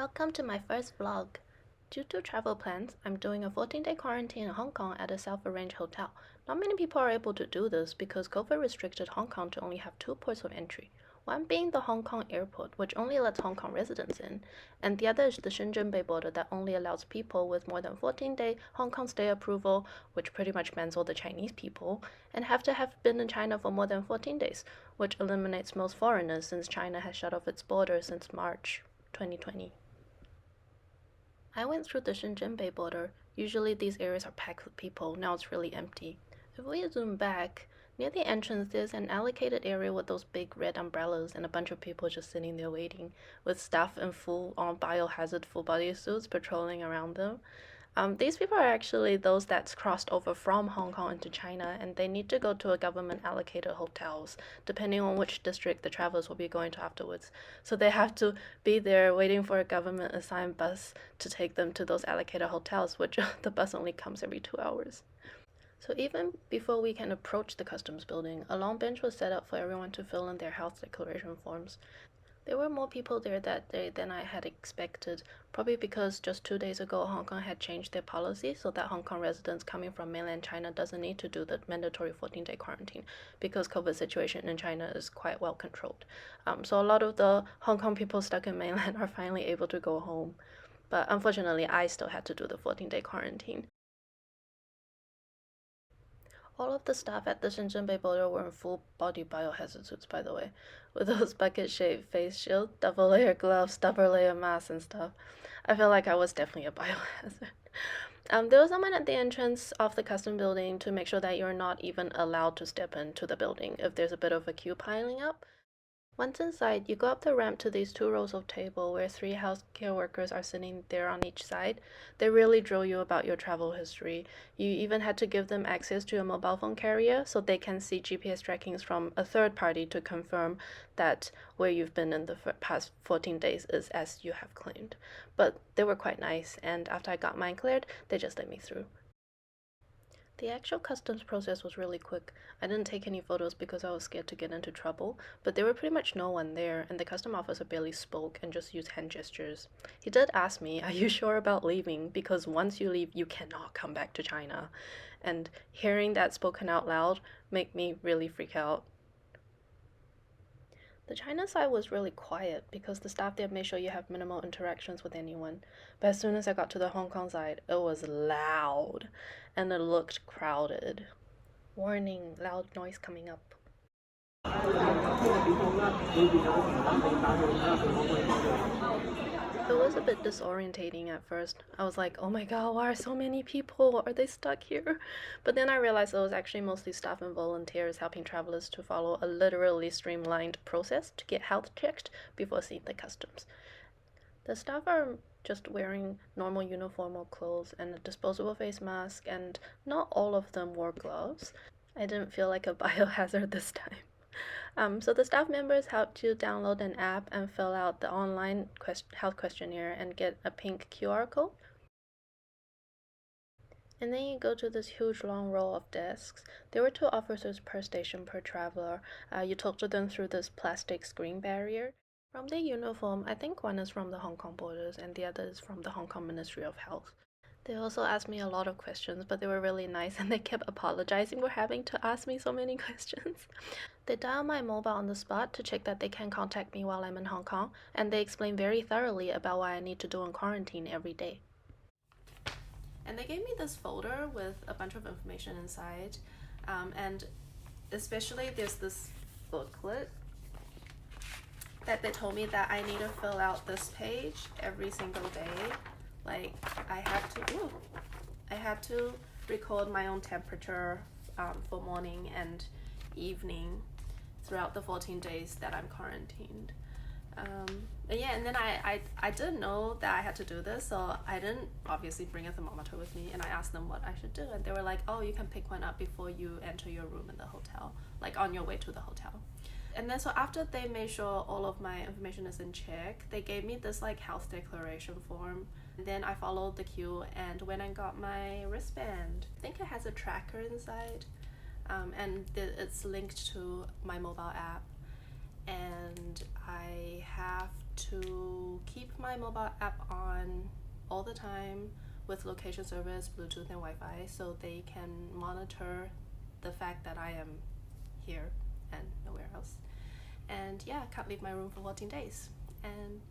Welcome to my first vlog. Due to travel plans, I'm doing a 14-day quarantine in Hong Kong at a self-arranged hotel. Not many people are able to do this because COVID restricted Hong Kong to only have two ports of entry. One being the Hong Kong airport, which only lets Hong Kong residents in, and the other is the Shenzhen Bay border that only allows people with more than 14-day Hong Kong stay approval, which pretty much bans all the Chinese people, and have to have been in China for more than 14 days, which eliminates most foreigners since China has shut off its borders since March 2020. I went through the Shenzhen Bay border. Usually these areas are packed with people, now it's really empty. If we zoom back, near the entrance there's an allocated area with those big red umbrellas and a bunch of people just sitting there waiting, with staff in full-on biohazard full-body suits patrolling around them. These people are actually those that's crossed over from Hong Kong into China, and they need to go to a government-allocated hotels, depending on which district the travelers will be going to afterwards. So they have to be there waiting for a government-assigned bus to take them to those allocated hotels, which the bus only comes every 2 hours. So even before we can approach the customs building, a long bench was set up for everyone to fill in their health declaration forms. There were more people there that day than I had expected, probably because just 2 days ago Hong Kong had changed their policy so that Hong Kong residents coming from mainland China doesn't need to do the mandatory 14-day quarantine because COVID situation in China is quite well controlled. So a lot of the Hong Kong people stuck in mainland are finally able to go home. But unfortunately, I still had to do the 14-day quarantine. All of the staff at the Shenzhen Bay border were in full body biohazard suits, by the way, with those bucket-shaped face shields, double layer gloves, double layer masks, and stuff. I feel like I was definitely a biohazard. There was someone at the entrance of the custom building to make sure that you're not even allowed to step into the building if there's a bit of a queue piling up. Once inside, you go up the ramp to these 2 rows of table where 3 healthcare workers are sitting there on each side. They really drill you about your travel history. You even had to give them access to your mobile phone carrier so they can see GPS trackings from a third party to confirm that where you've been in the past 14 days is as you have claimed. But they were quite nice, and after I got mine cleared, they just let me through. The actual customs process was really quick. I didn't take any photos because I was scared to get into trouble, but there were pretty much no one there, and the custom officer barely spoke and just used hand gestures. He did ask me, "Are you sure about leaving? Because once you leave, you cannot come back to China." And hearing that spoken out loud made me really freak out. The China side was really quiet because the staff there made sure you have minimal interactions with anyone. But as soon as I got to the Hong Kong side, it was loud and it looked crowded. Warning, loud noise coming up. It was a bit disorientating at first. I was like, oh my god, why are so many people? Are they stuck here? But then I realized it was actually mostly staff and volunteers helping travelers to follow a literally streamlined process to get health checked before seeing the customs. The staff are just wearing normal uniformal clothes and a disposable face mask, and not all of them wore gloves. I didn't feel like a biohazard this time. So the staff members helped you download an app and fill out the online health questionnaire and get a pink QR code. And then you go to this huge long row of desks. There were 2 officers per station per traveler. You talk to them through this plastic screen barrier. From their uniform, I think one is from the Hong Kong borders and the other is from the Hong Kong Ministry of Health. They also asked me a lot of questions, but they were really nice and they kept apologizing for having to ask me so many questions. They dial my mobile on the spot to check that they can contact me while I'm in Hong Kong, and they explain very thoroughly about what I need to do in quarantine every day. And they gave me this folder with a bunch of information inside, and especially there's this booklet that they told me that I need to fill out this page every single day. Like I had to record my own temperature for morning and evening throughout the 14 days that I'm quarantined. And then I didn't know that I had to do this, so I didn't obviously bring a thermometer with me, and I asked them what I should do, and they were like, oh, you can pick one up before you enter your room in the hotel, like on your way to the hotel. And then so after they made sure all of my information is in check, they gave me this like health declaration form. And then I followed the queue and went and got my wristband. I think it has a tracker inside, and it's linked to my mobile app. And I have to keep my mobile app on all the time with location service, Bluetooth, and Wi-Fi, so they can monitor the fact that I am here and nowhere else. And yeah, can't leave my room for 14 days. And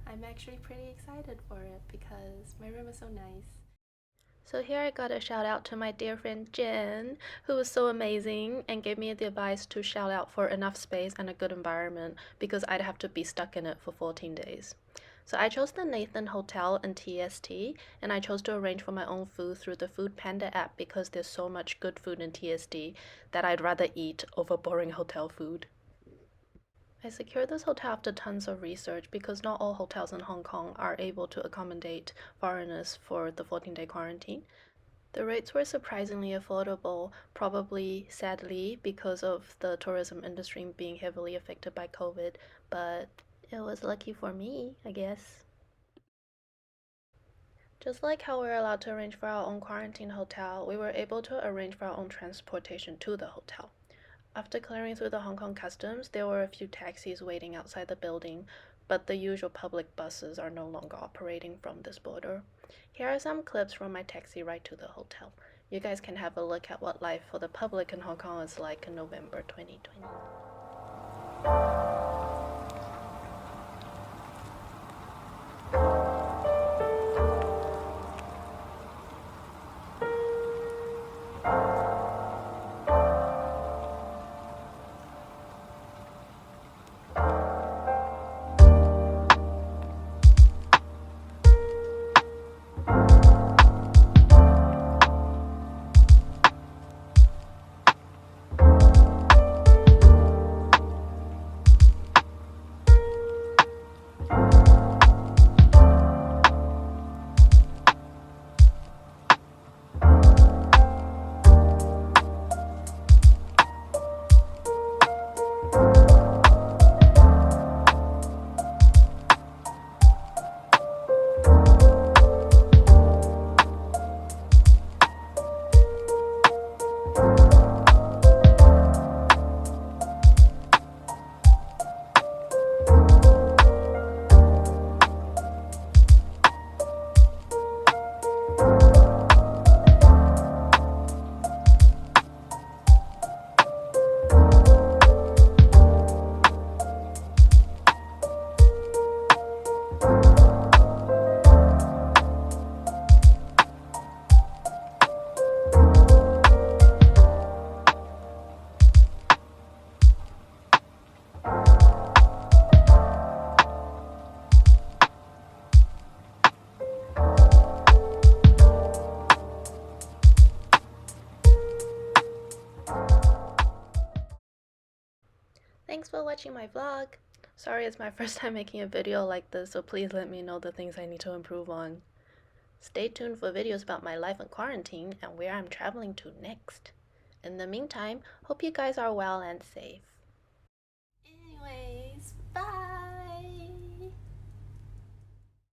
I'm actually pretty excited for it because my room is so nice. So here I got a shout out to my dear friend Jen, who was so amazing and gave me the advice to shout out for enough space and a good environment because I'd have to be stuck in it for 14 days. So I chose the Nathan Hotel in TST, and I chose to arrange for my own food through the Food Panda app because there's so much good food in TST that I'd rather eat over boring hotel food. I secured this hotel after tons of research because not all hotels in Hong Kong are able to accommodate foreigners for the 14-day quarantine. The rates were surprisingly affordable, probably sadly because of the tourism industry being heavily affected by COVID, but it was lucky for me, I guess. Just like how we were allowed to arrange for our own quarantine hotel, we were able to arrange for our own transportation to the hotel. After clearing through the Hong Kong customs, there were a few taxis waiting outside the building, but the usual public buses are no longer operating from this border. Here are some clips from my taxi ride to the hotel. You guys can have a look at what life for the public in Hong Kong is like in November 2020. Thanks for watching my vlog. Sorry it's my first time making a video like this, so please let me know the things I need to improve on. Stay tuned for videos about my life in quarantine and where I'm traveling to next. In the meantime, hope you guys are well and safe. Anyways, bye!